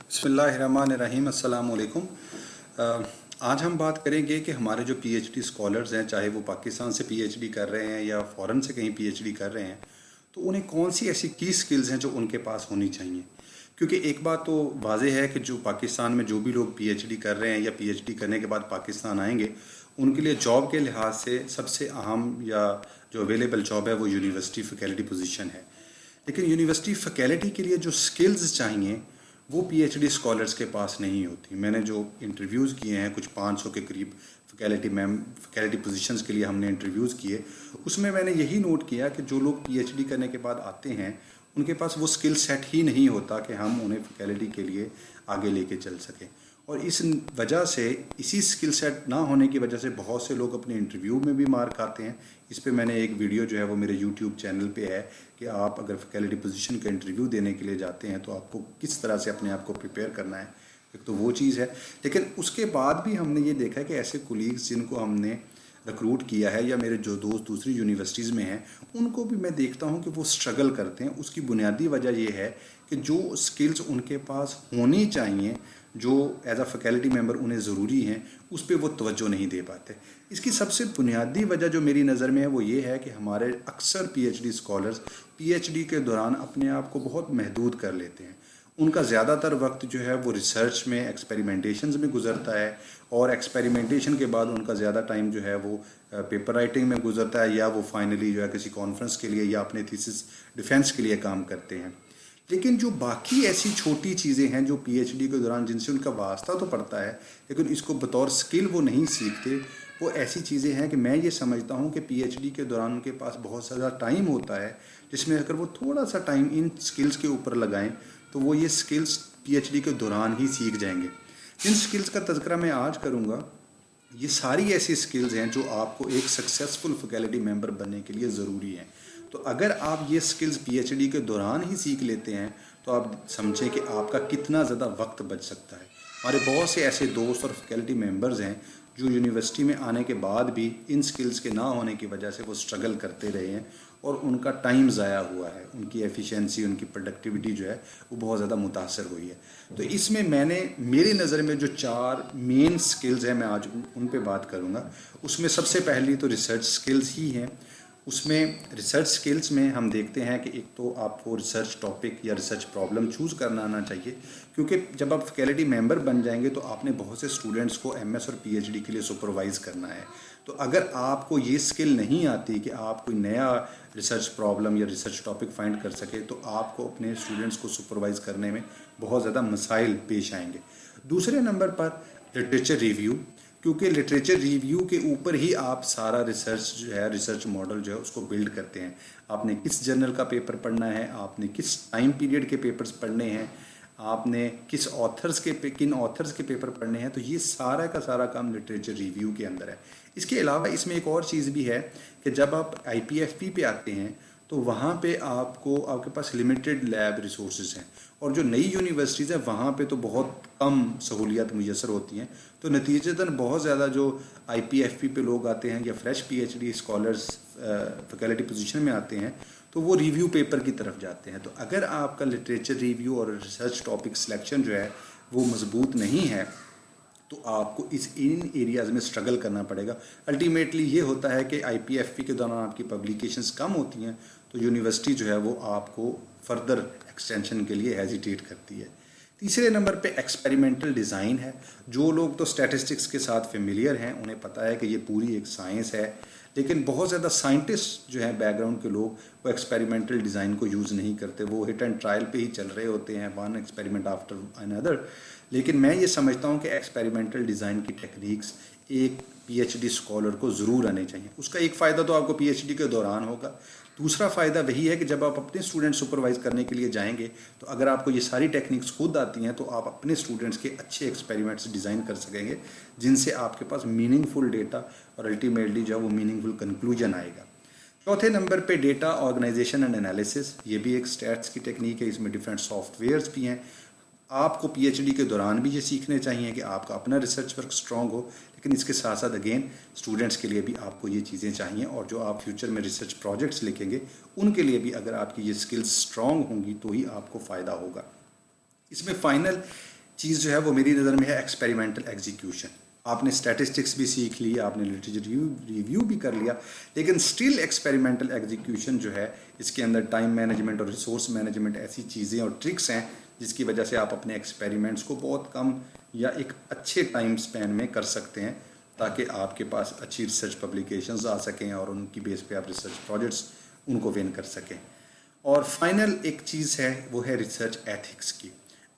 बिस्मिल्लाहिर्रहमानिर्रहीम, अस्सलाम वालेकुम। आज हम बात करेंगे कि हमारे जो पीएचडी स्कॉलर्स हैं, चाहे वो पाकिस्तान से पीएचडी कर रहे हैं या फ़ॉरेन से कहीं पीएचडी कर रहे हैं, तो उन्हें कौन सी ऐसी की स्किल्स हैं जो उनके पास होनी चाहिए। क्योंकि एक बात तो वाज़ेह है कि जो पाकिस्तान में जो भी लोग पीएचडी कर रहे हैं या पीएचडी करने के बाद पाकिस्तान आएंगे, उनके लिए जॉब के लिहाज से सबसे अहम या जो अवेलेबल जॉब है वो यूनिवर्सिटी फैकल्टी पोजीशन है। लेकिन यूनिवर्सिटी फैकल्टी के लिए जो स्किल्स चाहिए वो पीएचडी स्कॉलर्स के पास नहीं होती। मैंने जो इंटरव्यूज़ किए हैं, कुछ 500 के करीब फैकल्टी पोजीशंस के लिए हमने इंटरव्यूज़ किए, उसमें मैंने यही नोट किया कि जो लोग पीएचडी करने के बाद आते हैं उनके पास वो स्किल सेट ही नहीं होता कि हम उन्हें फैकल्टी के लिए आगे लेके चल सकें। और इस वजह से, इसी स्किल सेट ना होने की वजह से बहुत से लोग अपने इंटरव्यू में भी मार खाते हैं। इस पे मैंने एक वीडियो जो है वो मेरे यूट्यूब चैनल पे है कि आप अगर फैकल्टी पोजीशन का इंटरव्यू देने के लिए जाते हैं तो आपको किस तरह से अपने आप को प्रिपेयर करना है। एक तो वो चीज़ है, लेकिन उसके बाद भी हमने ये देखा है कि ऐसे कोलीग्स जिनको हमने रिक्रूट किया है या मेरे जो दोस्त दूसरी यूनिवर्सिटीज़ में हैं, उनको भी मैं देखता हूँ कि वो स्ट्रगल करते हैं। उसकी बुनियादी वजह ये है कि जो स्किल्स उनके पास होनी चाहिए, जो एज अ फैकल्टी मेंबर उन्हें ज़रूरी हैं, उस पर वो तवज्जो नहीं दे पाते। इसकी सबसे बुनियादी वजह जो मेरी नज़र में है वो ये है कि हमारे अक्सर पीएचडी स्कॉलर्स पीएचडी के दौरान अपने आप को बहुत महदूद कर लेते हैं। उनका ज़्यादातर वक्त जो है वो रिसर्च में, एक्सपेरिमेंटेशंस में गुजरता है, और एक्सपेरिमेंटेशन के बाद उनका ज़्यादा टाइम जो है वो पेपर राइटिंग में गुजरता है, या वो फाइनली जो है किसी कॉन्फ्रेंस के लिए या अपने थीसिस डिफेंस के लिए काम करते हैं। लेकिन जो बाकी ऐसी छोटी चीज़ें हैं जो पीएचडी के दौरान जिनसे उनका वास्ता तो पड़ता है लेकिन इसको बतौर स्किल वो नहीं सीखते, वो ऐसी चीज़ें हैं कि मैं ये समझता हूँ कि पीएचडी के दौरान उनके पास बहुत ज़्यादा टाइम होता है, जिसमें अगर वो थोड़ा सा टाइम इन स्किल्स के ऊपर लगाएं तो वो ये स्किल्स पीएचडी के दौरान ही सीख जाएंगे। जिन स्किल्स का तज़किरा मैं आज करूँगा, ये सारी ऐसी स्किल्स हैं जो आपको एक सक्सेसफुल फैकल्टी मेंबर बनने के लिए ज़रूरी हैं। तो अगर आप ये स्किल्स पीएचडी के दौरान ही सीख लेते हैं तो आप समझें कि आपका कितना ज़्यादा वक्त बच सकता है। हमारे बहुत से ऐसे दोस्त और फैकल्टी मेंबर्स हैं जो यूनिवर्सिटी में आने के बाद भी इन स्किल्स के ना होने की वजह से वो स्ट्रगल करते रहे हैं और उनका टाइम ज़ाया हुआ है, उनकी एफिशिएंसी, उनकी प्रोडक्टिविटी जो है वो बहुत ज़्यादा मुतासर हुई है। तो इसमें मैंने, मेरी नज़र में जो 4 मेन स्किल्स हैं मैं आज उन पे बात करूँगा। उसमें सबसे पहली तो रिसर्च स्किल्स ही हैं। उसमें रिसर्च स्किल्स में हम देखते हैं कि एक तो आपको रिसर्च टॉपिक या रिसर्च प्रॉब्लम चूज़ करना आना चाहिए, क्योंकि जब आप फैकल्टी मेंबर बन जाएंगे तो आपने बहुत से स्टूडेंट्स को एमएस और पीएचडी के लिए सुपरवाइज़ करना है। तो अगर आपको ये स्किल नहीं आती कि आप कोई नया रिसर्च प्रॉब्लम या रिसर्च टॉपिक फाइंड कर सके, तो आपको अपने स्टूडेंट्स को सुपरवाइज़ करने में बहुत ज़्यादा मसाइल पेश आएंगे। दूसरे नंबर पर लिटरेचर रिव्यू, क्योंकि लिटरेचर रिव्यू के ऊपर ही आप सारा रिसर्च जो है, रिसर्च मॉडल जो है उसको बिल्ड करते हैं। आपने किस जर्नल का पेपर पढ़ना है, आपने किस टाइम पीरियड के पेपर्स पढ़ने हैं, आपने किन ऑथर्स के पेपर पढ़ने हैं, तो ये सारा का सारा काम लिटरेचर रिव्यू के अंदर है। इसके अलावा इसमें एक और चीज़ भी है कि जब आप आईपीएफपी पे आते हैं तो वहाँ पे आपके पास लिमिटेड लैब रिसोर्सेज हैं, और जो नई यूनिवर्सिटीज़ हैं वहाँ पे तो बहुत कम सहूलियात मुयसर होती हैं। तो नतीजतन बहुत ज़्यादा जो आईपीएफपी पे लोग आते हैं या fresh PhD scholars faculty position में आते हैं तो वो रिव्यू पेपर की तरफ जाते हैं। तो अगर आपका लिटरेचर रिव्यू और रिसर्च टॉपिक सिलेक्शन जो है वो मजबूत नहीं है तो आपको इन एरियाज़ में स्ट्रगल करना पड़ेगा। अल्टीमेटली ये होता है कि आईपीएफपी के दौरान आपकी पब्लिकेशंस कम होती हैं तो यूनिवर्सिटी जो है वो आपको फर्दर एक्सटेंशन के लिए हेजिटेट करती है। तीसरे नंबर पे एक्सपेरिमेंटल डिज़ाइन है। जो लोग तो स्टैटिस्टिक्स के साथ फेमिलियर हैं उन्हें पता है कि ये पूरी एक साइंस है, लेकिन बहुत ज़्यादा साइंटिस्ट जो हैं बैकग्राउंड के लोग वो एक्सपेरिमेंटल डिज़ाइन को यूज़ नहीं करते, वो हिट एंड ट्रायल पे ही चल रहे होते हैं, वन एक्सपेरिमेंट आफ्टर अनदर। लेकिन मैं ये समझता हूँ कि एक्सपेरिमेंटल डिज़ाइन की टेक्निक्स एक पीएचडी स्कॉलर को ज़रूर आने चाहिए। उसका एक फ़ायदा तो आपको पीएचडी के दौरान होगा, दूसरा फ़ायदा वही है कि जब आप अपने स्टूडेंट सुपरवाइज़ करने के लिए जाएंगे तो अगर आपको ये सारी टेक्निक्स खुद आती हैं तो आप अपने स्टूडेंट्स के अच्छे एक्सपेरिमेंट्स डिज़ाइन कर सकेंगे, जिनसे आपके पास मीनिंगफुल डेटा और अल्टीमेटली जो है वो मीनिंगफुल कंक्लूजन आएगा। चौथे नंबर पे डेटा ऑर्गेनाइजेशन एंड एनालिसिस, ये भी एक स्टैट्स की टेक्निक है। इसमें डिफरेंट सॉफ्टवेयर्स भी हैं। आपको पीएचडी के दौरान भी ये सीखने चाहिए कि आपका अपना रिसर्च वर्क स्ट्रॉन्ग हो, लेकिन इसके साथ साथ अगेन स्टूडेंट्स के लिए भी आपको ये चीज़ें चाहिए, और जो आप फ्यूचर में रिसर्च प्रोजेक्ट्स लिखेंगे उनके लिए भी अगर आपकी ये स्किल्स स्ट्रॉन्ग होंगी तो ही आपको फ़ायदा होगा। इसमें फाइनल چیز جو ہے وہ میری نظر میں ہے ایکسپیریمنٹل ایگزیکیوشن. آپ نے اسٹیٹسٹکس بھی سیکھ لی, آپ نے لٹریچر ریویو بھی کر لیا, لیکن اسٹل ایکسپیریمنٹل ایگزیکیوشن جو ہے اس کے اندر ٹائم مینجمنٹ اور ریسورس مینجمنٹ ایسی چیزیں اور ٹرکس ہیں جس کی وجہ سے آپ اپنے ایکسپیریمنٹس کو بہت کم یا ایک اچھے ٹائم سپین میں کر سکتے ہیں, تاکہ آپ کے پاس اچھی ریسرچ پبلیکیشنز آ سکیں اور ان کی بیس پہ آپ ریسرچ پروجیکٹس ان کو ون کر سکیں. اور فائنل ایک چیز ہے وہ ہے ریسرچ ایتھکس کی.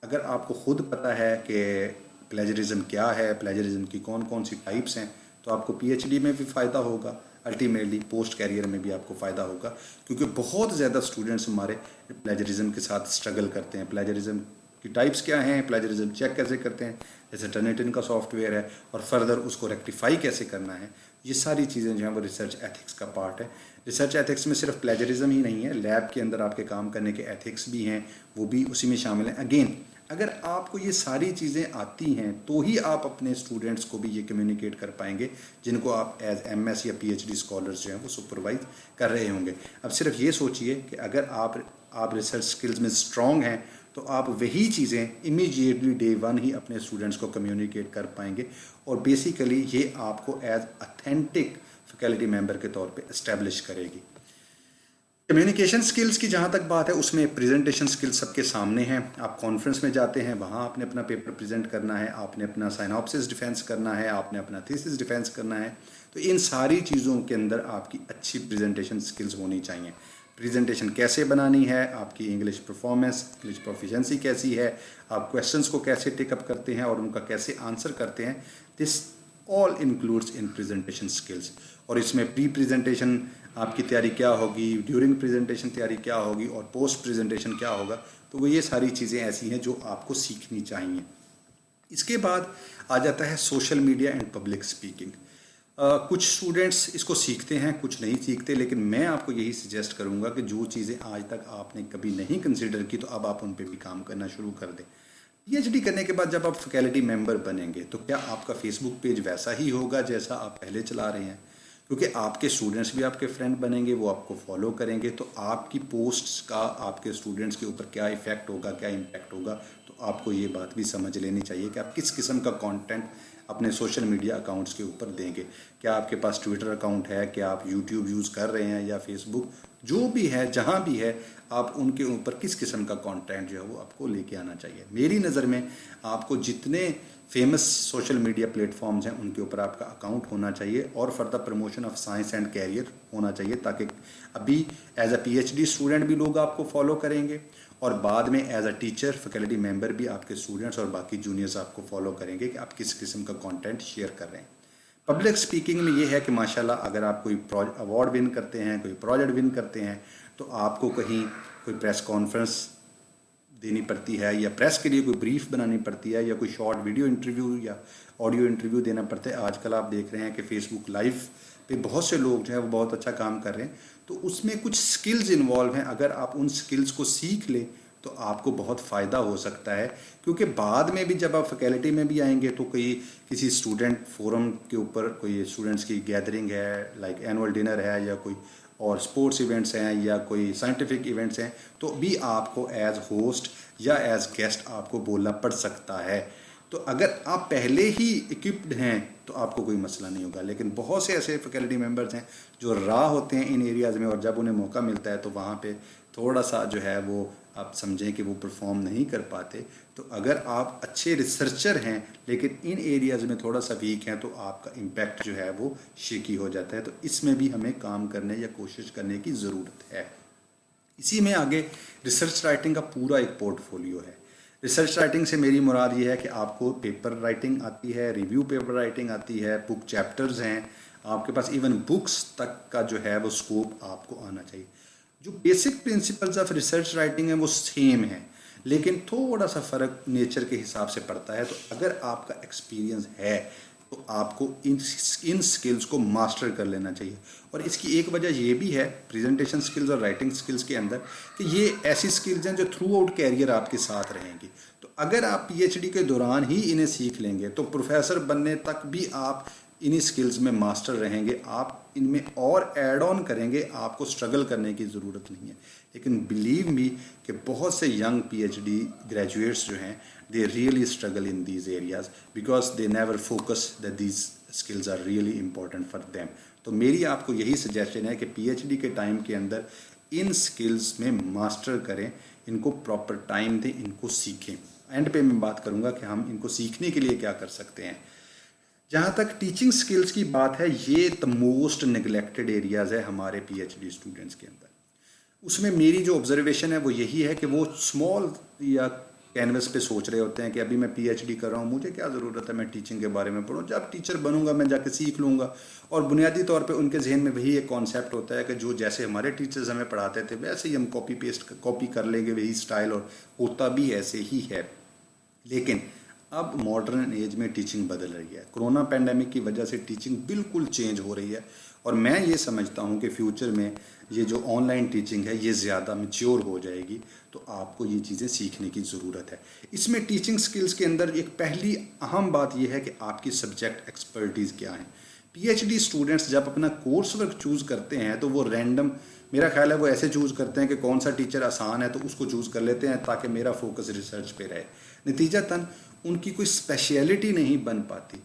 اگر آپ کو خود پتہ ہے کہ پلیجرزم کیا ہے, پلیجرزم کی کون کون سی ٹائپس ہیں, تو آپ کو پی ایچ ڈی میں بھی فائدہ ہوگا, الٹیمیٹلی پوسٹ کیریئر میں بھی آپ کو فائدہ ہوگا, کیونکہ بہت زیادہ اسٹوڈنٹس ہمارے پلیجرزم کے ساتھ اسٹرگل کرتے ہیں. پلیجرزم کی ٹائپس کیا ہیں, پلیجرزم چیک کیسے کرتے ہیں, جیسے ٹرنیٹن کا سافٹ ویئر ہے, اور فردر اس کو ریکٹیفائی کیسے کرنا ہے. یہ ساری چیزیں جو ہیں وہ ریسرچ ایتھکس کا پارٹ ہے. ریسرچ ایتھکس میں صرف پلیجرزم ہی نہیں ہے, لیب کے اندر آپ کے کام کرنے کے ایتھکس بھی ہیں, وہ بھی اسی میں شامل ہیں. اگین اگر آپ کو یہ ساری چیزیں آتی ہیں تو ہی آپ اپنے اسٹوڈنٹس کو بھی یہ کمیونیکیٹ کر پائیں گے جن کو آپ ایز ایم ایس یا پی ایچ ڈی اسکالرس جو ہیں وہ سپروائز کر رہے ہوں گے. اب صرف یہ سوچئے کہ اگر آپ ریسرچ اسکلز میں اسٹرانگ ہیں تو آپ وہی چیزیں امیجیٹلی ڈے ون ہی اپنے اسٹوڈنٹس کو کمیونیکیٹ کر پائیں گے, اور بیسیکلی یہ آپ کو ایز اتھینٹک فیکلٹی ممبر کے طور پہ اسٹیبلش کرے گی. کمیونیکیشن سکلز کی جہاں تک بات ہے, اس میں پریزنٹیشن سکلز سب کے سامنے ہیں. آپ کانفرنس میں جاتے ہیں, وہاں آپ نے اپنا پیپر پریزنٹ کرنا ہے, آپ نے اپنا سائنوپسس ڈیفینس کرنا ہے, آپ نے اپنا تھیسس ڈیفینس کرنا ہے. تو ان ساری چیزوں کے اندر آپ کی اچھی پریزنٹیشن سکلز ہونی چاہیے. پریزنٹیشن کیسے بنانی ہے, آپ کی انگلش پرفارمنس, انگلش پروفیشنسی کیسی ہے, آپ کویشچنس کو کیسے ٹیک اپ کرتے ہیں اور ان کا کیسے آنسر کرتے ہیں, دس آل انکلوڈس ان پریزنٹیشن سکلز. اور اس میں پری پریزنٹیشن آپ کی تیاری کیا ہوگی, ڈیورنگ پریزنٹیشن تیاری کیا ہوگی, اور پوسٹ پریزنٹیشن کیا ہوگا. تو وہ یہ ساری چیزیں ایسی ہیں جو آپ کو سیکھنی چاہیے. اس کے بعد آ جاتا ہے social media and public speaking. کچھ اسٹوڈنٹس اس کو سیکھتے ہیں, کچھ نہیں سیکھتے, لیکن میں آپ کو یہی سجیسٹ کروں گا کہ جو چیزیں آج تک آپ نے کبھی نہیں کنسیڈر کی تو اب آپ ان پہ بھی کام کرنا شروع کر دیں. پی ایچ ڈی کرنے کے بعد جب آپ فیکلٹی ممبر بنیں گے تو کیا آپ کا فیس بک پیج ویسا ہی ہوگا جیسا آپ پہلے چلا رہے ہیں, کیونکہ آپ کے اسٹوڈنٹس بھی آپ کے فرینڈ بنیں گے, وہ آپ کو فالو کریں گے, تو آپ کی پوسٹس کا آپ کے اسٹوڈنٹس کے اوپر کیا ایفیکٹ ہوگا, کیا امپیکٹ ہوگا. تو آپ کو یہ بات بھی سمجھ لینی چاہیے کہ آپ کس قسم کا کانٹینٹ اپنے سوشل میڈیا اکاؤنٹس کے اوپر دیں گے. کیا آپ کے پاس ٹویٹر اکاؤنٹ ہے, کیا آپ یوٹیوب یوز کر رہے ہیں یا فیس بک, جو بھی ہے جہاں بھی ہے, آپ ان کے اوپر کس قسم کا کانٹینٹ جو ہے وہ آپ کو لے کے آنا چاہیے. میری نظر میں آپ کو جتنے famous social media platforms ہیں ان کے اوپر آپ کا اکاؤنٹ ہونا چاہیے, اور for the promotion of science and career ہونا چاہیے, تاکہ ابھی as a P H D student بھی لوگ آپ کو فالو کریں گے, اور بعد میں as a teacher faculty member بھی آپ کے اسٹوڈنٹس اور باقی جونیئرز آپ کو فالو کریں گے کہ آپ کس قسم کا کانٹینٹ شیئر کر رہے ہیں. پبلک اسپیکنگ میں یہ ہے کہ ماشاءاللہ اگر آپ کوئی ایوارڈ ون کرتے ہیں, کوئی پروجیکٹ ون کرتے ہیں, تو آپ کو کہیں کوئی پریس کانفرنس دینی پڑتی ہے, یا پریس کے لیے کوئی بریف بنانی پڑتی ہے, یا کوئی شارٹ ویڈیو انٹرویو یا آڈیو انٹرویو دینا پڑتا ہے. آج کل آپ دیکھ رہے ہیں کہ فیس بک لائیو پہ بہت سے لوگ جو ہیں وہ بہت اچھا کام کر رہے ہیں, تو اس میں کچھ سکلز انوالو ہیں. اگر آپ ان سکلز کو سیکھ لیں تو آپ کو بہت فائدہ ہو سکتا ہے, کیونکہ بعد میں بھی جب آپ فیکلٹی میں بھی آئیں گے تو کسی اسٹوڈنٹ فورم کے اوپر کوئی اسٹوڈنٹس کی گیدرنگ ہے, لائک اینول ڈنر ہے, یا کوئی اور اسپورٹس ایونٹس ہیں, یا کوئی سائنٹیفک ایونٹس ہیں, تو بھی آپ کو ایز ہوسٹ یا ایز گیسٹ آپ کو بولنا پڑ سکتا ہے. تو اگر آپ پہلے ہی اکوپڈ ہیں تو آپ کو کوئی مسئلہ نہیں ہوگا. لیکن بہت سے ایسے فیکلٹی ممبرز ہیں جو راہ ہوتے ہیں ان ایریاز میں, اور جب انہیں موقع ملتا ہے تو وہاں پہ تھوڑا سا جو ہے وہ آپ سمجھیں کہ وہ پرفارم نہیں کر پاتے. تو اگر آپ اچھے ریسرچر ہیں لیکن ان ایریاز میں تھوڑا سا ویک ہیں تو آپ کا امپیکٹ جو ہے وہ شیکی ہو جاتا ہے. تو اس میں بھی ہمیں کام کرنے یا کوشش کرنے کی ضرورت ہے. اسی میں آگے ریسرچ رائٹنگ کا پورا ایک پورٹ فولیو ہے. ریسرچ رائٹنگ سے میری مراد یہ ہے کہ آپ کو پیپر رائٹنگ آتی ہے, ریویو پیپر رائٹنگ آتی ہے, بک چیپٹرز ہیں آپ کے پاس, ایون بکس تک کا جو ہے وہ اسکوپ آپ کو آنا چاہیے. جو basic principles of research writing ہیں وہ سیم ہیں, لیکن تھوڑا سا فرق نیچر کے حساب سے پڑتا ہے. تو اگر آپ کا ایکسپیرینس ہے تو آپ کو ان سکلز کو ماسٹر کر لینا چاہیے. اور اس کی ایک وجہ یہ بھی ہے پریزنٹیشن سکلز اور رائٹنگ سکلز کے اندر کہ یہ ایسی سکلز ہیں جو تھرو آؤٹ کیریئر آپ کے ساتھ رہیں گی. تو اگر آپ پی ایچ ڈی کے دوران ہی انہیں سیکھ لیں گے تو پروفیسر بننے تک بھی آپ انہی سکلز میں ماسٹر رہیں گے. آپ ان میں اور ایڈ آن کریں گے, آپ کو سٹرگل کرنے کی ضرورت نہیں ہے. لیکن بلیو می کہ بہت سے young P H D graduates جو ہیں they really struggle in these areas because they never focus that these skills are really important for them. तो मेरी आपको यही सजेशन है कि पीएचडी के टाइम के अंदर इन स्किल्स में मास्टर करें, इनको प्रॉपर टाइम दें, इनको सीखें. एंड पे मैं बात करूंगा कि हम इनको सीखने के लिए क्या कर सकते हैं. जहाँ तक टीचिंग स्किल्स की बात है, ये द मोस्ट नेग्लेक्टेड एरियाज़ है हमारे पीएचडी स्टूडेंट्स के अंदर. उसमें मेरी जो ऑब्जर्वेशन है वो यही है कि वो स्मॉल या कैनवस पे सोच रहे होते हैं कि अभी मैं पीएचडी कर रहा हूँ, मुझे क्या ज़रूरत है मैं टीचिंग के बारे में पढ़ूँ, जब टीचर बनूंगा मैं जाके सीख लूँगा. और बुनियादी तौर पे उनके जहन में वही एक कॉन्सेप्ट होता है कि जो जैसे हमारे टीचर्स हमें पढ़ाते थे वैसे ही हम कॉपी कर लेंगे, वही स्टाइल, और होता भी ऐसे ही है. लेकिन अब मॉडर्न एज में टीचिंग बदल रही है. कोरोना पैंडेमिक की वजह से टीचिंग बिल्कुल चेंज हो रही है और मैं ये समझता हूँ कि फ्यूचर में ये जो ऑनलाइन टीचिंग है ये ज़्यादा मैच्योर हो जाएगी. तो आपको ये चीज़ें सीखने की ज़रूरत है. इसमें टीचिंग स्किल्स के अंदर एक पहली अहम बात यह है कि आपकी सब्जेक्ट एक्सपर्टीज़ क्या है. पीएचडी स्टूडेंट्स जब अपना कोर्स वर्क चूज़ करते हैं तो वो रैंडम, मेरा ख्याल है वो ऐसे चूज़ करते हैं कि कौन सा टीचर आसान है तो उसको चूज़ कर लेते हैं ताकि मेरा फोकस रिसर्च पे रहे. नतीजतन उनकी कोई स्पेशलिटी नहीं बन पाती.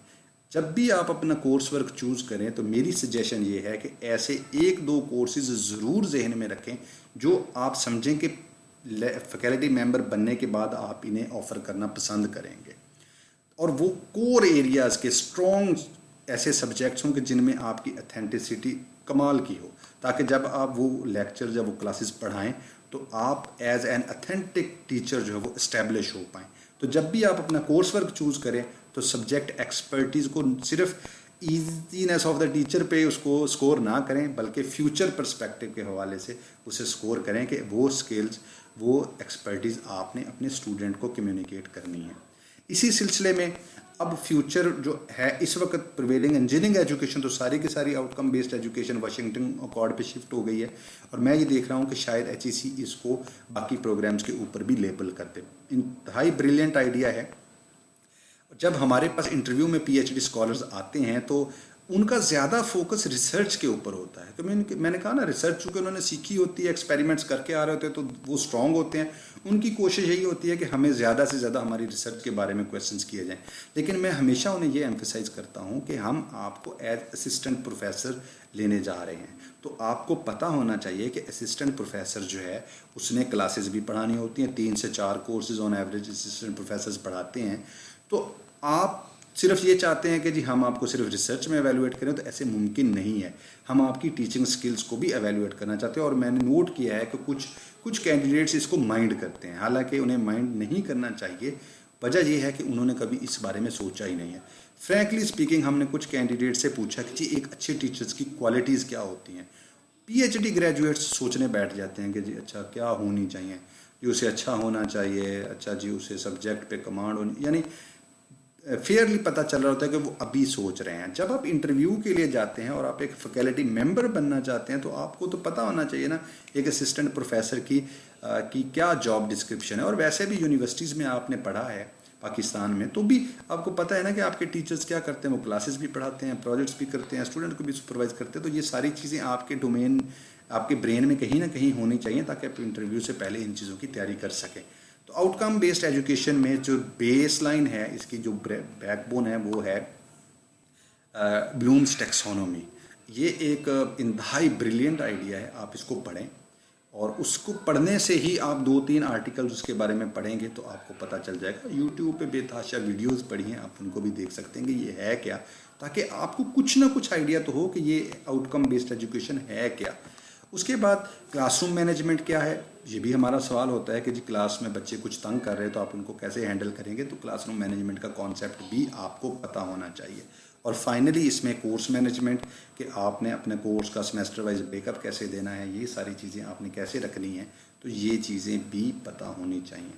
जब भी आप अपना कोर्स वर्क चूज़ करें तो मेरी सजेशन ये है कि ऐसे 1-2 कोर्सेज ज़रूर जहन में रखें जो आप समझें कि फैकल्टी मेंबर बनने के बाद आप इन्हें ऑफ़र करना पसंद करेंगे. और वो कोर एरियाज़ के स्ट्रॉन्ग ऐसे सब्जेक्ट्स हों कि जिनमें आपकी अथेंटिसिटी कमाल की हो, ताकि जब आप वो लेक्चर, जब वो क्लासेस पढ़ाएं तो आप एज एन अथेंटिक टीचर जो है वो इस्टेब्लिश हो पाएँ. तो जब भी आप अपना कोर्स वर्क चूज़ करें तो सब्जेक्ट एक्सपर्टीज़ को सिर्फ ईजीनेस ऑफ द टीचर पे उसको स्कोर ना करें, बल्कि फ्यूचर पर्सपेक्टिव के हवाले से उसे स्कोर करें कि वो स्किल्स, वो एक्सपर्टीज़ आपने अपने स्टूडेंट को कम्युनिकेट करनी है. इसी सिलसिले में अब फ्यूचर जो है इस वक्त प्रिवेलिंग इंजीनियरिंग एजुकेशन तो सारी की सारी outcome based education Washington accord पे शिफ्ट हो गई है. और मैं ये देख रहा हूँ कि शायद HEC इसको बाकी प्रोग्राम्स के ऊपर भी लेबल कर दे. इंतहाई ब्रिलियंट आइडिया है. जब हमारे पास इंटरव्यू में पीएचडी स्कॉलर्स आते हैं तो उनका ज़्यादा फोकस रिसर्च के ऊपर होता है. तो मैंने कहा ना, रिसर्च चूँकि उन्होंने सीखी होती है, एक्सपेरिमेंट्स करके आ रहे होते हैं, तो वो स्ट्रॉन्ग होते हैं. उनकी कोशिश यही होती है कि हमें ज़्यादा से ज़्यादा हमारी रिसर्च के बारे में क्वेश्चंस किए जाएं. लेकिन मैं हमेशा उन्हें ये एम्फेसाइज करता हूँ कि हम आपको एज असिस्टेंट प्रोफेसर लेने जा रहे हैं. तो आपको पता होना चाहिए कि असिस्टेंट प्रोफेसर जो है उसने क्लासेस भी पढ़ानी होती हैं. 3 से 4 courses on average assistant professors पढ़ाते हैं. तो आप सिर्फ ये चाहते हैं कि जी हम आपको सिर्फ रिसर्च में एवेलुएट करें, तो ऐसे मुमकिन नहीं है. हम आपकी टीचिंग स्किल्स को भी एवेलुएट करना चाहते हैं. और मैंने नोट किया है कि कुछ कैंडिडेट्स इसको माइंड करते हैं, हालांकि उन्हें माइंड नहीं करना चाहिए. वजह यह है कि उन्होंने कभी इस बारे में सोचा ही नहीं है. फ्रैंकली स्पीकिंग, हमने कुछ कैंडिडेट से पूछा कि जी एक अच्छे टीचर्स की क्वालिटीज़ क्या होती हैं. पीएचडी ग्रेजुएट्स सोचने बैठ जाते हैं कि जी अच्छा क्या होनी चाहिए, जी उसे अच्छा होना चाहिए, अच्छा जी उसे सब्जेक्ट पे कमांड होनी, यानी फेयरली पता चल रहा होता है कि वो अभी सोच रहे हैं. जब आप इंटरव्यू के लिए जाते हैं और आप एक फैकल्टी मेंबर बनना चाहते हैं तो आपको तो पता होना चाहिए ना एक असिस्टेंट प्रोफेसर की क्या जॉब डिस्क्रिप्शन है. और वैसे भी यूनिवर्सिटीज़ में आपने पढ़ा है पाकिस्तान में, तो भी आपको पता है ना कि आपके टीचर्स क्या करते हैं. वो क्लासेस भी पढ़ाते हैं, प्रोजेक्ट्स भी करते हैं, स्टूडेंट को भी सुपरवाइज करते हैं. तो ये सारी चीज़ें आपके डोमेन, आपके ब्रेन में कहीं ना कहीं होनी चाहिए ताकि आप इंटरव्यू से पहले इन चीज़ों की तैयारी कर सकें. तो आउटकम बेस्ड एजुकेशन में जो बेस लाइन है, इसकी जो बैकबोन है वो है ब्लूम्स टैक्सोनॉमी. ये एक इंतहाई ब्रिलियंट आइडिया है. आप इसको पढ़ें और उसको पढ़ने से ही आप 2-3 आर्टिकल्स उसके बारे में पढ़ेंगे तो आपको पता चल जाएगा. यूट्यूब पे बेतहाशा वीडियोस पढ़ी हैं, आप उनको भी देख सकते हैं कि ये है क्या, ताकि आपको कुछ ना कुछ आइडिया तो हो कि ये आउटकम बेस्ड एजुकेशन है क्या. उसके बाद क्लासरूम मैनेजमेंट क्या है, ये भी हमारा सवाल होता है कि जी क्लास में बच्चे कुछ तंग कर रहे हैं तो आप उनको कैसे हैंडल करेंगे. तो क्लासरूम मैनेजमेंट का कॉन्सेप्ट भी आपको पता होना चाहिए. और फाइनली इसमें कोर्स मैनेजमेंट, कि आपने अपने कोर्स का सेमेस्टर वाइज ब्रेकअप कैसे देना है, ये सारी चीज़ें आपने कैसे रखनी है, तो ये चीज़ें भी पता होनी चाहिए.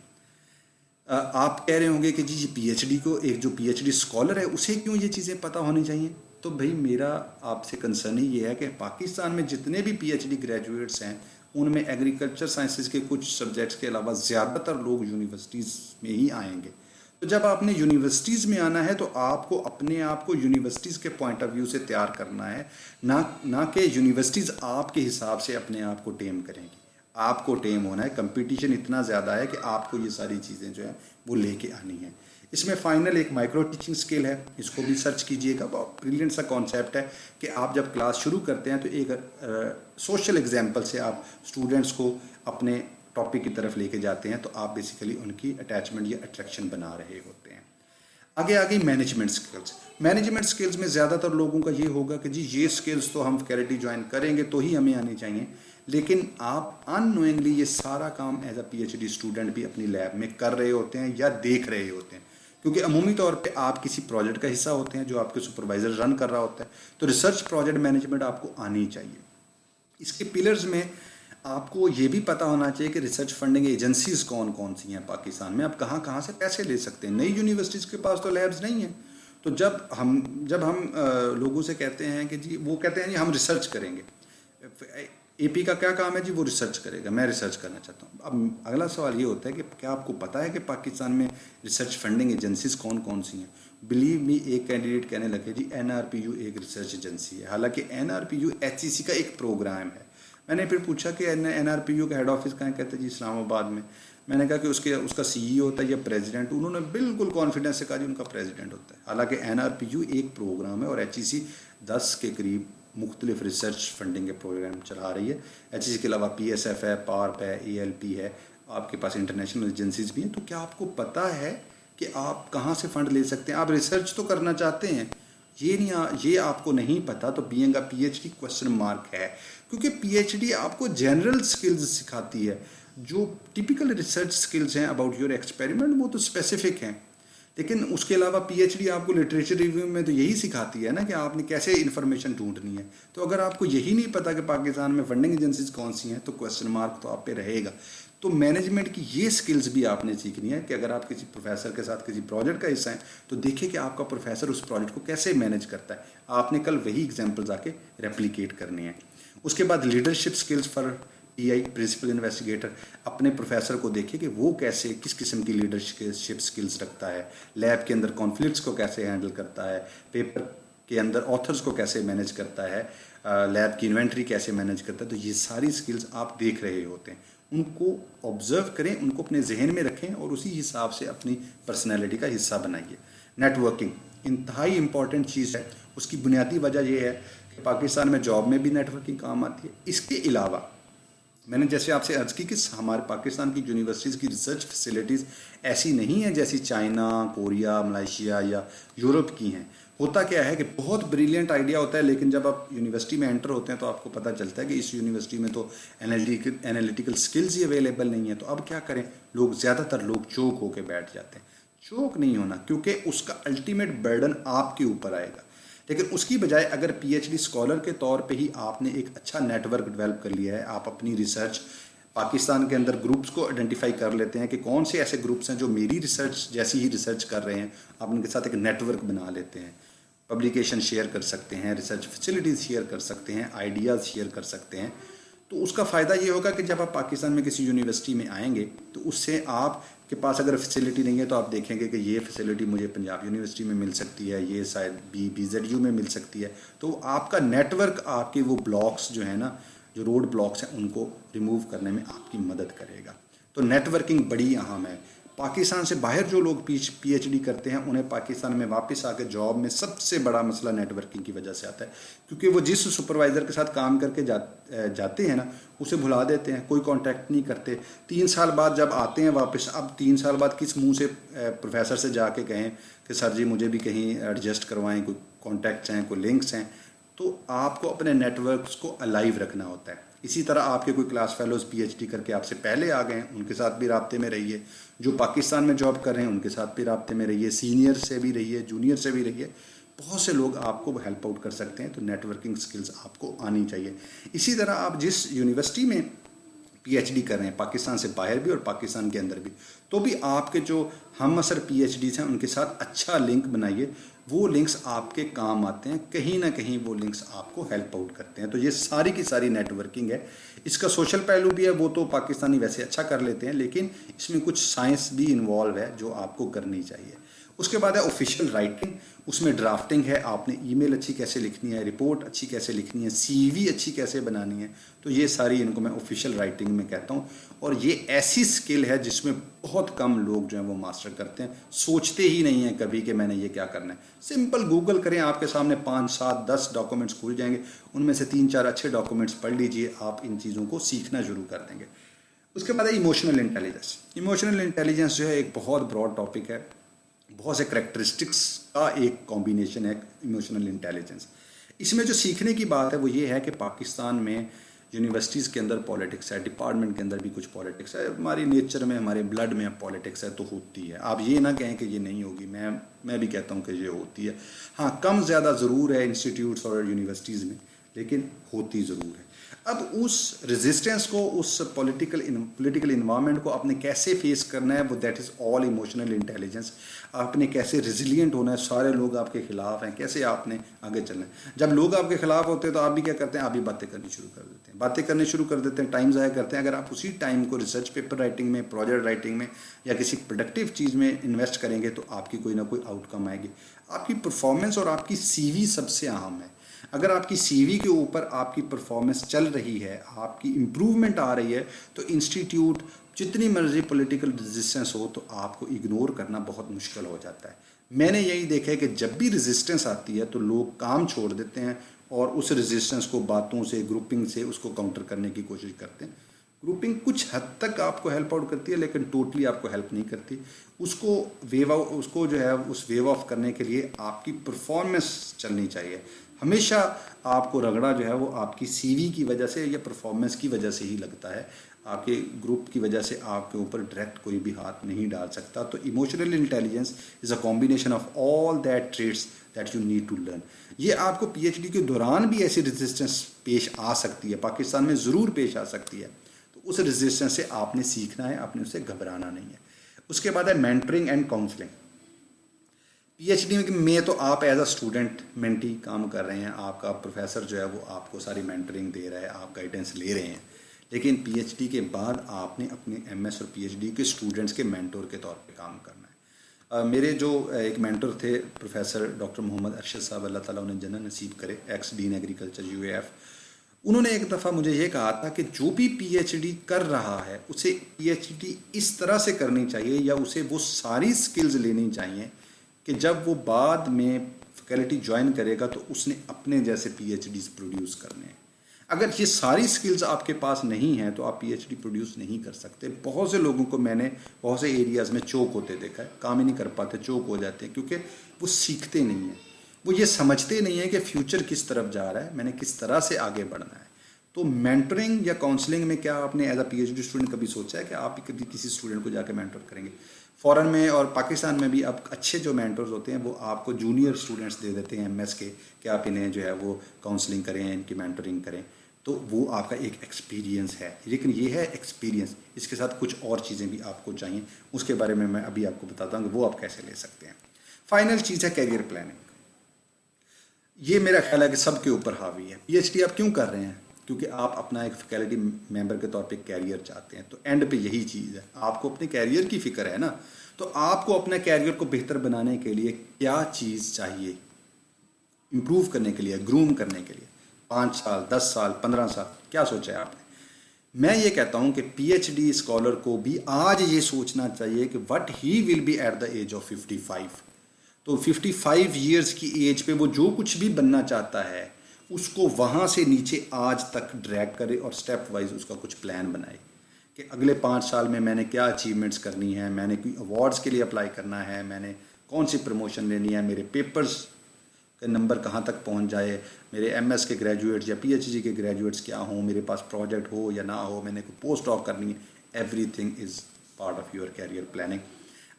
आप कह रहे होंगे कि जी पीएचडी को, एक जो पीएचडी स्कॉलर है उसे क्यों ये चीज़ें पता होनी चाहिए. तो भाई मेरा आपसे कंसर्न ही ये है कि पाकिस्तान में जितने भी पीएचडी ग्रेजुएट्स हैं उनमें एग्रीकल्चर साइंसेज के कुछ सब्जेक्ट्स के अलावा ज़्यादातर लोग यूनिवर्सिटीज़ में ही आएंगे. तो जब आपने यूनिवर्सिटीज़ में आना है तो आपको अपने आप को यूनिवर्सिटीज़ के पॉइंट ऑफ व्यू से तैयार करना है, ना कि यूनिवर्सिटीज़ आपके हिसाब से अपने आप को टेम करेंगी. آپ کو टेम होना है, कंपटीशन इतना ज़्यादा है कि आपको ये सारी चीज़ें जो हैं वो लेके आनी है। इसमें फाइनल एक माइक्रो टीचिंग स्किल है, इसको भी सर्च कीजिएगा। बहुत ब्रिलियंट सा कॉन्सेप्ट है कि आप जब क्लास शुरू करते हैं तो एक सोशल एग्जाम्पल से आप स्टूडेंट्स को अपने टॉपिक की तरफ लेके जाते हैं, तो आप बेसिकली उनकी अटैचमेंट या अट्रैक्शन बना रहे होते हैं। आगे आगे मैनेजमेंट स्किल्स। मैनेजमेंट स्किल्स में ज़्यादातर लोगों का ये होगा कि जी ये स्किल्स तो हम फैकल्टी ज्वाइन करेंगे तो ही हमें आनी चाहिए, लेकिन आप अननोइंगली ये सारा काम एज अ पीएचडी स्टूडेंट भी अपनी लैब में कर रहे होते हैं या देख रहे होते हैं, क्योंकि अमूमी तौर पे आप किसी प्रोजेक्ट का हिस्सा होते हैं जो आपके सुपरवाइज़र रन कर रहा होता है, तो रिसर्च प्रोजेक्ट मैनेजमेंट आपको आनी चाहिए। इसके पिलर्स में आपको ये भी पता होना चाहिए कि रिसर्च फंडिंग एजेंसीज कौन कौन सी हैं पाकिस्तान में, आप कहाँ कहाँ से पैसे ले सकते हैं। नई यूनिवर्सिटीज़ के पास तो लैब्स नहीं हैं, तो जब हम लोगों से कहते हैं कि जी, वो कहते हैं जी हम रिसर्च करेंगे, एपी का क्या काम है जी, वो रिसर्च करेगा, मैं रिसर्च करना चाहता हूँ। अब अगला सवाल ये होता है कि क्या आपको पता है कि पाकिस्तान में रिसर्च फंडिंग एजेंसीज कौन कौन सी हैं? बिलीव मी, एक कैंडिडेट कहने लगे जी एनआरपीयू एक रिसर्च एजेंसी है, हालांकि एनआरपीयू एचईसी का एक प्रोग्राम है। मैंने फिर पूछा कि एनआरपीयू का हेड ऑफिस कहाँ, कहते जी इस्लामाबाद में। मैंने कहा कि उसका सीईओ होता है या प्रेसिडेंट? उन्होंने बिल्कुल कॉन्फिडेंस से कहा जी उनका प्रेसिडेंट होता है। हालांकि एनआरपीयू एक प्रोग्राम है और एचईसी 10 के करीब मुख्तलिफ रिसर्च फंडिंग के प्रोग्राम चला रही है। एचईसी के अलावा पीएसएफ है, पार्प है, एएलपी है, आपके पास इंटरनेशनल एजेंसीज भी हैं। तो क्या आपको पता है कि आप कहाँ से फ़ंड ले सकते हैं? आप रिसर्च तो करना चाहते हैं, ये आपको नहीं पता, तो being a PhD question mark है, क्योंकि पीएचडी आपको जनरल स्किल्स सिखाती है। जो टिपिकल रिसर्च स्किल्स हैं अबाउट योर एक्सपेरिमेंट वो तो स्पेसिफिक हैं, लेकिन उसके अलावा पीएचडी आपको लिटरेचर रिव्यू में तो यही सिखाती है ना कि आपने कैसे इन्फॉर्मेशन ढूंढनी है। तो अगर आपको यही नहीं पता कि पाकिस्तान में फंडिंग एजेंसीज कौन सी हैं, तो क्वेश्चन मार्क तो आप पे रहेगा। तो मैनेजमेंट की ये स्किल्स भी आपने सीखनी है कि अगर आप किसी प्रोफेसर के साथ किसी प्रोजेक्ट का हिस्सा हैं तो देखिए कि आपका प्रोफेसर उस प्रोजेक्ट को कैसे मैनेज करता है। आपने कल वही एग्जाम्पल्स आके रेप्लिकेट करने हैं। उसके बाद leadership skills for PI, principal investigator. अपने प्रोफेसर को देखिए कि वो कैसे, किस किस्म की लीडरशिप स्किल्स रखता है, लैब के अंदर कॉन्फ्लिक्ट्स को कैसे हैंडल करता है, पेपर के अंदर ऑथर्स को कैसे मैनेज करता है, लैब की इन्वेंट्री कैसे मैनेज करता है। तो ये सारी स्किल्स आप देख रहे होते हैं, उनको ऑब्जर्व करें, उनको अपने जहन में रखें और उसी हिसाब से अपनी पर्सनैलिटी का हिस्सा बनाइए। नेटवर्किंग इंतहाई इंपॉर्टेंट चीज़ है। उसकी बुनियादी वजह यह है कि पाकिस्तान में जॉब में भी नेटवर्किंग काम आती है। इसके अलावा मैंने जैसे आपसे अर्ज़ की कि हमारे पाकिस्तान की यूनिवर्सिटीज़ की रिसर्च फैसिलिटीज़ ऐसी नहीं है जैसी चाइना, कोरिया, मलेशिया या यूरोप की हैं। होता क्या है कि बहुत ब्रिलियंट आइडिया होता है, लेकिन जब आप यूनिवर्सिटी में एंटर होते हैं तो आपको पता चलता है कि इस यूनिवर्सिटी में तो एनालिटिकल स्किल्स ही अवेलेबल नहीं है। तो अब क्या करें, ज़्यादातर लोग चोक होकर बैठ जाते हैं। चोक नहीं होना, क्योंकि उसका अल्टीमेट बर्डन आपके ऊपर आएगा। लेकिन उसकी बजाय अगर पीएचडी स्कॉलर के तौर पे ही आपने एक अच्छा नेटवर्क डेवलप कर लिया है, आप अपनी रिसर्च पाकिस्तान के अंदर ग्रुप्स को आइडेंटिफाई कर लेते हैं कि कौन से ऐसे ग्रुप्स हैं जो मेरी रिसर्च जैसी ही रिसर्च कर रहे हैं, आप उनके साथ एक नेटवर्क बना लेते हैं, पब्लिकेशन शेयर कर सकते हैं, रिसर्च फैसिलिटीज़ शेयर कर सकते हैं, आइडियाज़ शेयर कर सकते हैं। तो उसका फ़ायदा ये होगा कि जब आप पाकिस्तान में किसी यूनिवर्सिटी में आएंगे तो उससे आपके पास अगर फैसिलिटी नहीं है तो आप देखेंगे कि ये फैसिलिटी मुझे पंजाब यूनिवर्सिटी में मिल सकती है, ये शायद BZU में मिल सकती है। तो आपका नेटवर्क आपके वो ब्लॉक्स जो है ना, जो रोड ब्लॉक्स हैं, उनको रिमूव करने में आपकी मदद करेगा। तो नेटवर्किंग बड़ी अहम है। पाकिस्तान से बाहर जो लोग PhD करते हैं उन्हें पाकिस्तान में वापस आकर जॉब में सबसे बड़ा मसला नेटवर्किंग की वजह से आता है, क्योंकि वो जिस सुपरवाइज़र के साथ काम करके जाते हैं ना, उसे भुला देते हैं, कोई कांटेक्ट नहीं करते। 3 साल बाद जब आते हैं वापस, अब 3 साल बाद किस मुंह से प्रोफेसर से जाके कहें कि सर जी मुझे भी कहीं एडजस्ट करवाएं, कोई कॉन्टैक्ट्स हैं, कोई लिंक्स हैं। तो आपको अपने नेटवर्क्स को अलाइव रखना होता है। इसी तरह आपके कोई क्लास फेलोज़ PhD करके आपसे पहले आ गए हैं, उनके साथ भी राब्ते में रहिए। जो पाकिस्तान में जॉब कर रहे हैं उनके साथ भी राब्ते में रहिए, सीनियर से भी रहिए, जूनियर से भी रहिए। बहुत से लोग आपको हेल्प आउट कर सकते हैं। तो नेटवर्किंग स्किल्स आपको आनी चाहिए। इसी तरह आप जिस यूनिवर्सिटी में PhD कर रहे हैं, पाकिस्तान से बाहर भी और पाकिस्तान के अंदर भी, तो تو بھی آپ کے جو ہم اثر پی ایچ ڈیز ہیں ان کے ساتھ اچھا لنک بنائیے. وہ لنکس آپ کے کام آتے ہیں, کہیں نہ کہیں وہ لنکس آپ کو ہیلپ آؤٹ کرتے ہیں. تو یہ ساری کی ساری نیٹ ورکنگ ہے. اس کا سوشل پہلو بھی ہے, وہ تو پاکستانی ویسے اچھا کر لیتے ہیں, لیکن اس میں کچھ سائنس بھی انوالو ہے جو آپ کو کرنی چاہیے. اس کے بعد ہے آفیشیل رائٹنگ. اس میں ڈرافٹنگ ہے, آپ نے ای میل اچھی کیسے لکھنی ہے, رپورٹ اچھی کیسے لکھنی ہے, سی وی اچھی کیسے بنانی ہے. تو یہ ساری ان کو میں آفیشیل رائٹنگ میں کہتا ہوں. اور یہ ایسی سکل ہے جس میں بہت کم لوگ جو ہیں وہ ماسٹر کرتے ہیں, سوچتے ہی نہیں ہیں کبھی کہ میں نے یہ کیا کرنا ہے. سمپل گوگل کریں, آپ کے سامنے 5 7 10 ڈاکومنٹس کھل جائیں گے, ان میں سے 3 4 اچھے ڈاکومنٹس پڑھ لیجئے, آپ ان چیزوں کو سیکھنا شروع کر دیں گے. اس کے بعد ہے ایموشنل انٹیلیجنس. ایموشنل انٹیلیجنس جو ہے ایک بہت براڈ ٹاپک ہے, بہت سے کریکٹرسٹکس کا ایک کمبینیشن ہے ایموشنل انٹیلیجنس. اس میں جو سیکھنے کی بات ہے وہ یہ ہے کہ پاکستان میں یونیورسٹیز کے اندر پالیٹکس ہے, ڈپارٹمنٹ کے اندر بھی کچھ پالیٹکس ہے, ہماری نیچر میں ہمارے بلڈ میں پالیٹکس ہے تو ہوتی ہے. آپ یہ نہ کہیں کہ یہ نہیں ہوگی, میں بھی کہتا ہوں کہ یہ ہوتی ہے. ہاں کم زیادہ ضرور ہے انسٹیٹیوٹس اور یونیورسٹیز میں, لیکن ہوتی ضرور ہے. اب اس ریزسٹنس کو, اس پولیٹیکل انوائرمنٹ کو آپ نے کیسے فیس کرنا ہے, وہ that is all emotional intelligence. آپ نے کیسے ریزیلینٹ ہونا ہے, سارے لوگ آپ کے خلاف ہیں, کیسے آپ نے آگے چلنا ہے. جب لوگ آپ کے خلاف ہوتے ہیں تو آپ بھی کیا کرتے ہیں, آپ بھی باتیں کرنی شروع کر دیتے ہیں, ٹائم ضائع کرتے ہیں. اگر آپ اسی ٹائم کو ریسرچ پیپر رائٹنگ میں, پروجیکٹ رائٹنگ میں یا کسی پروڈکٹیو چیز میں انویسٹ کریں گے تو آپ کی کوئی نہ کوئی آؤٹ کم آئے گی. آپ کی پرفارمنس اور آپ کی سی وی سب سے اہم ہے. اگر آپ کی سی وی کے اوپر آپ کی پرفارمنس چل رہی ہے, آپ کی امپروومنٹ آ رہی ہے, تو انسٹیٹیوٹ جتنی مرضی پولیٹیکل ریزسٹنس ہو تو آپ کو اگنور کرنا بہت مشکل ہو جاتا ہے. میں نے یہی دیکھا ہے کہ جب بھی ریزسٹنس آتی ہے تو لوگ کام چھوڑ دیتے ہیں اور اس ریزسٹنس کو باتوں سے, گروپنگ سے اس کو کاؤنٹر کرنے کی کوشش کرتے ہیں. گروپنگ کچھ حد تک آپ کو ہیلپ آؤٹ کرتی ہے, لیکن ٹوٹلی آپ کو ہیلپ نہیں کرتی. اس کو جو ہے اس ویو آف کرنے کے لیے آپ کی پرفارمنس چلنی چاہیے. ہمیشہ آپ کو رگڑا جو ہے وہ آپ کی سی وی کی وجہ سے یا پرفارمنس کی وجہ سے ہی لگتا ہے. آپ کے گروپ کی وجہ سے آپ کے اوپر ڈائریکٹ کوئی بھی ہاتھ نہیں ڈال سکتا. تو emotional intelligence is a combination of all that traits that you need to learn. یہ آپ کو پی ایچ ڈی کے دوران بھی ایسی ریزسٹنس پیش آ سکتی ہے, پاکستان میں ضرور پیش آ سکتی ہے. تو اس ریزسٹنس سے آپ نے سیکھنا ہے, آپ نے اسے گھبرانا نہیں ہے. اس کے بعد ہے mentoring and counselling. P H D میں تو آپ ایز اے اسٹوڈنٹ مینٹی کام کر رہے ہیں, آپ کا پروفیسر جو ہے وہ آپ کو ساری مینٹرنگ دے رہا ہے, آپ گائیڈنس لے رہے ہیں. لیکن پی ایچ ڈی کے بعد آپ نے اپنے ایم ایس اور پی ایچ ڈی کے اسٹوڈنٹس کے مینٹور کے طور پہ کام کرنا ہے. میرے جو ایک مینٹور تھے پروفیسر ڈاکٹر محمد ارشد صاحب, اللہ تعالیٰ انہیں جنت نصیب کرے, ex dean agriculture U A F. انہوں نے ایک دفعہ مجھے یہ کہا تھا کہ جو بھی پی ایچ ڈی کر رہا ہے اسے پی ایچ ڈی اس طرح سے کرنی چاہیے یا اسے وہ ساری سکلز لینی چاہیے کہ جب وہ بعد میں فیکلٹی جوائن کرے گا تو اس نے اپنے جیسے پی ایچ ڈیز پروڈیوس کرنے ہیں. اگر یہ ساری سکلز آپ کے پاس نہیں ہیں تو آپ پی ایچ ڈی پروڈیوس نہیں کر سکتے. بہت سے لوگوں کو میں نے بہت سے ایریاز میں چوک ہوتے دیکھا ہے, کام ہی نہیں کر پاتے, چوک ہو جاتے ہیں کیونکہ وہ سیکھتے نہیں ہیں, وہ یہ سمجھتے نہیں ہیں کہ فیوچر کس طرف جا رہا ہے, میں نے کس طرح سے آگے بڑھنا ہے. تو مینٹرنگ یا کاؤنسلنگ میں کیا آپ نے as a P H D student کبھی سوچا ہے کہ آپ کبھی کسی اسٹوڈنٹ کو جا کے مینٹر کریں گے؟ فورن میں اور پاکستان میں بھی اب اچھے جو مینٹرز ہوتے ہیں وہ آپ کو جونیئر اسٹوڈنٹس دے دیتے ہیں ایم ایس کے, کہ آپ انہیں جو ہے وہ کاؤنسلنگ کریں, ان کی مینٹرنگ کریں. تو وہ آپ کا ایک ایکسپیرینس ہے, لیکن یہ ہے ایکسپیرینس, اس کے ساتھ کچھ اور چیزیں بھی آپ کو چاہیے, اس کے بارے میں ابھی آپ کو بتاتا ہوں کہ وہ آپ کیسے لے سکتے ہیں. فائنل چیز ہے کیریئر پلاننگ. یہ میرا خیال ہے کہ سب کے اوپر حاوی ہے. پی ایچ ڈی آپ کیوں کر رہے ہیں؟ کیونکہ آپ اپنا ایک فیکلٹی ممبر کے طور پہ کیریئر چاہتے ہیں. تو اینڈ پہ یہی چیز ہے, آپ کو اپنے کیریئر کی فکر ہے نا, تو آپ کو اپنے کیریئر کو بہتر بنانے کے لیے کیا چیز چاہیے, امپروو کرنے کے لیے, گروم کرنے کے لیے, 5 سال 10 سال 15 سال کیا سوچا ہے آپ نے؟ میں یہ کہتا ہوں کہ پی ایچ ڈی اسکالر کو بھی آج یہ سوچنا چاہیے کہ what he will be at the age of 55. تو 55 ایئرس کی ایج پہ وہ جو کچھ بھی بننا چاہتا ہے اس کو وہاں سے نیچے آج تک ڈریگ کرے اور سٹیپ وائز اس کا کچھ پلان بنائے کہ اگلے 5 سال میں میں نے کیا اچیومنٹس کرنی ہے, میں نے کوئی ایوارڈس کے لیے اپلائی کرنا ہے, میں نے کون سی پروموشن لینی ہے, میرے پیپرز کا نمبر کہاں تک پہنچ جائے, میرے ایم ایس کے گریجویٹس یا پی ایچ ڈی کے گریجویٹس کیا ہوں, میرے پاس پروجیکٹ ہو یا نہ ہو, میں نے کوئی پوسٹ آف کرنی ہے. Everything is part of your career planning.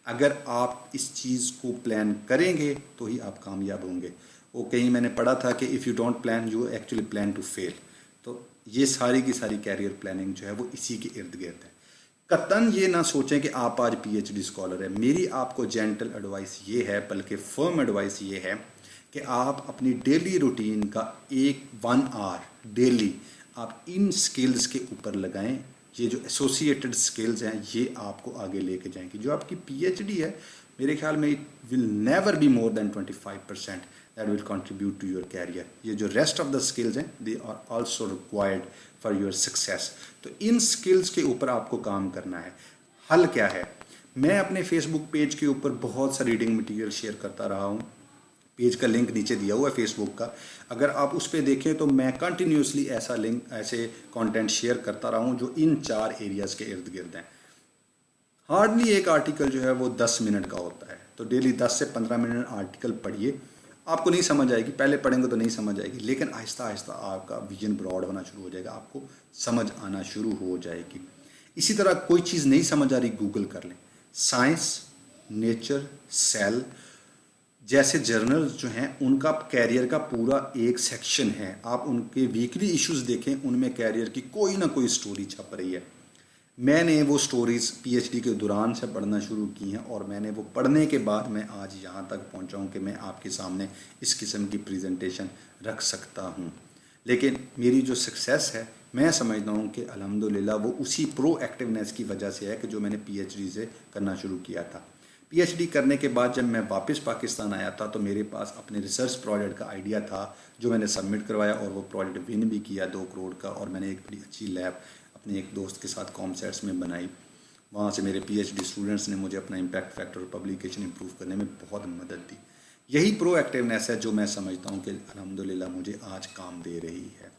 اگر آپ اس چیز کو پلان کریں گے تو ہی آپ کامیاب ہوں گے. وہ کہیں میں نے پڑھا تھا کہ if you don't plan you actually plan to fail. تو یہ ساری کی ساری کیریئر پلاننگ جو ہے وہ اسی کے ارد گرد ہے. कतन ये ना सोचें कि आप आज पीएचडी स्कॉलर हैं। मेरी आपको जेंटल एडवाइस ये है, बल्कि फर्म एडवाइस ये है कि आप अपनी डेली रूटीन का 1 आवर डेली आप इन स्किल्स के ऊपर लगाएं। ये जो एसोसिएटेड स्किल्स हैं ये आपको आगे लेके जाएंगी। जो आपकी पीएचडी है, मेरे ख्याल में it will never be more than 25% that will contribute to your career. ये जो रेस्ट ऑफ द स्किल्स हैं they are also required for your success. तो इन स्किल्स के ऊपर आपको काम करना है। हल क्या है? मैं अपने फेसबुक पेज के ऊपर बहुत सा रीडिंग मटेरियल शेयर करता रहा हूँ। पेज का लिंक नीचे दिया हुआ है फेसबुक का, अगर आप उस पर देखें तो मैं कंटिन्यूसली ऐसे कंटेंट शेयर करता रहा हूँ जो इन 4 एरियाज़ के इर्द गिर्द हैं। हार्डली एक आर्टिकल जो है वो 10 मिनट का होता है, तो डेली 10 से 15 मिनट आर्टिकल पढ़िए। आपको नहीं समझ आएगी, पहले पढ़ेंगे तो नहीं समझ आएगी, लेकिन आहिस्ता आहिस्ता आपका विजन ब्रॉड होना शुरू हो जाएगा, आपको समझ आना शुरू हो जाएगी। इसी तरह कोई चीज़ नहीं समझ आ रही, गूगल कर लें। साइंस, नेचर, सेल जैसे जर्नल्स जो हैं उनका कैरियर का पूरा एक सेक्शन है। आप उनके वीकली इश्यूज देखें, उनमें कैरियर की कोई ना कोई स्टोरी छप रही है। मैंने वो स्टोरीज़ पीएचडी के दौरान से पढ़ना शुरू की हैं और मैंने वो पढ़ने के बाद मैं आज यहाँ तक पहुँचा हूँ कि मैं आपके सामने इस किस्म की प्रेजेंटेशन रख सकता हूँ। लेकिन मेरी जो सक्सेस है, मैं समझता हूँ कि अल्हम्दुलिल्लाह वो उसी प्रो एक्टिवनेस की वजह से है कि जो मैंने पीएचडी से करना शुरू किया था। पीएचडी करने के बाद जब मैं वापस पाकिस्तान आया था तो मेरे पास अपने रिसर्च प्रोजेक्ट का आइडिया था जो मैंने सबमिट करवाया और वो प्रोजेक्ट विन भी किया 2 करोड़ का। और मैंने एक बड़ी अच्छी लैब अपने एक दोस्त के साथ कॉमसेट्स में बनाई। वहाँ से मेरे पीएचडी स्टूडेंट्स ने मुझे अपना इम्पैक्ट फैक्टर और पब्लिकेशन इंप्रूव करने में बहुत मदद दी। यही प्रो एक्टिवनेस है जो मैं समझता हूँ कि अल्हम्दुलिल्लाह मुझे आज काम दे रही है।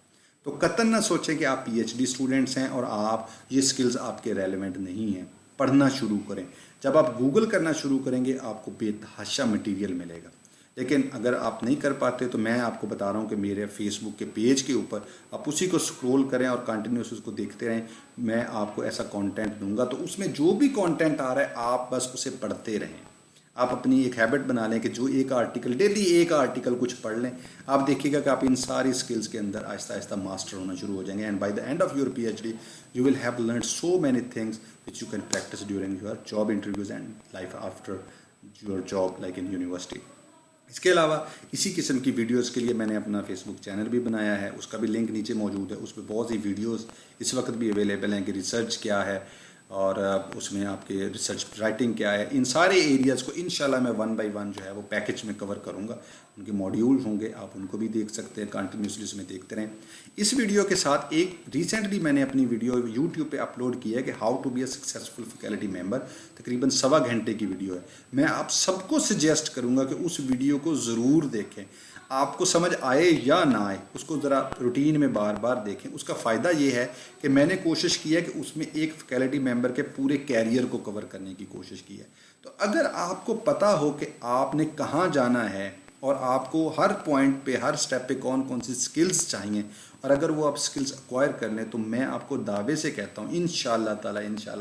तो कतई ना सोचें कि आप पीएचडी स्टूडेंट्स हैं और आप ये स्किल्स आपके रेलेवेंट नहीं हैं। पढ़ना शुरू करें। जब आप गूगल करना शुरू करेंगे आपको बेतहाशा मटेरियल मिलेगा। लेकिन अगर आप नहीं कर पाते तो मैं आपको बता रहा हूँ कि मेरे फेसबुक के पेज के ऊपर आप उसी को स्क्रॉल करें और कंटिन्यूस उसको देखते रहें। मैं आपको ऐसा कंटेंट दूंगा तो उसमें जो भी कंटेंट आ रहा है आप बस उसे पढ़ते रहें। आप अपनी एक हैबिट बना लें कि जो एक आर्टिकल डेली एक आर्टिकल कुछ पढ़ लें। आप देखिएगा कि आप इन सारी स्किल्स के अंदर आहिस्ता आहिस्ता मास्टर होना शुरू हो जाएंगे। And by the end of your PhD you will have learn so many things which you can practice during your job interviews and life after your job like in university. इसके अलावा इसी किस्म की videos के लिए मैंने अपना Facebook channel भी बनाया है, उसका भी लिंक नीचे मौजूद है। उस पर बहुत सी वीडियोस इस वक्त भी अवेलेबल हैं कि रिसर्च क्या है और उसमें आपके रिसर्च राइटिंग क्या है। इन सारे एरियाज़ को इंशाल्लाह मैं 1 बाय 1 जो है वो पैकेज में कवर करूँगा। उनके मॉड्यूल होंगे, आप उनको भी देख सकते हैं, कंटिन्यूसली उसमें देखते रहें। इस वीडियो के साथ एक रिसेंटली मैंने अपनी वीडियो यूट्यूब पे अपलोड की है कि how to be a successful faculty member. तकरीबन 1.25 घंटे की वीडियो है। मैं आप सबको सजेस्ट करूँगा कि उस वीडियो को ज़रूर देखें। आपको समझ आए या ना आए, उसको ज़रा रूटीन में बार बार देखें। उसका फ़ायदा ये है कि मैंने कोशिश की है कि उसमें एक फैकल्टी मेंबर के पूरे कैरियर को कवर करने की कोशिश की है। तो अगर आपको पता हो कि आपने कहाँ जाना है और आपको हर पॉइंट पे, हर स्टेप पे कौन कौन सी स्किल्स चाहिए, और अगर वो आप स्किल्स एक्वायर कर लें तो मैं आपको दावे से कहता हूँ इंशाअल्लाह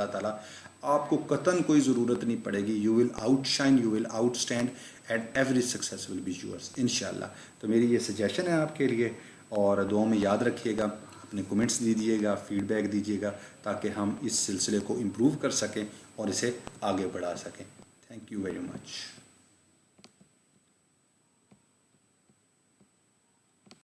ताला आपको कतन कोई ज़रूरत नहीं पड़ेगी। You will outshine, you will outstand and every success will be yours इंशाअल्लाह। तो मेरी ये सजेशन है आपके लिए, और दुआ में याद रखिएगा, अपने कमेंट्स दीजिएगा, फीडबैक दीजिएगा ताकि हम इस सिलसिले को इम्प्रूव कर सकें और इसे आगे बढ़ा सकें। Thank you very much.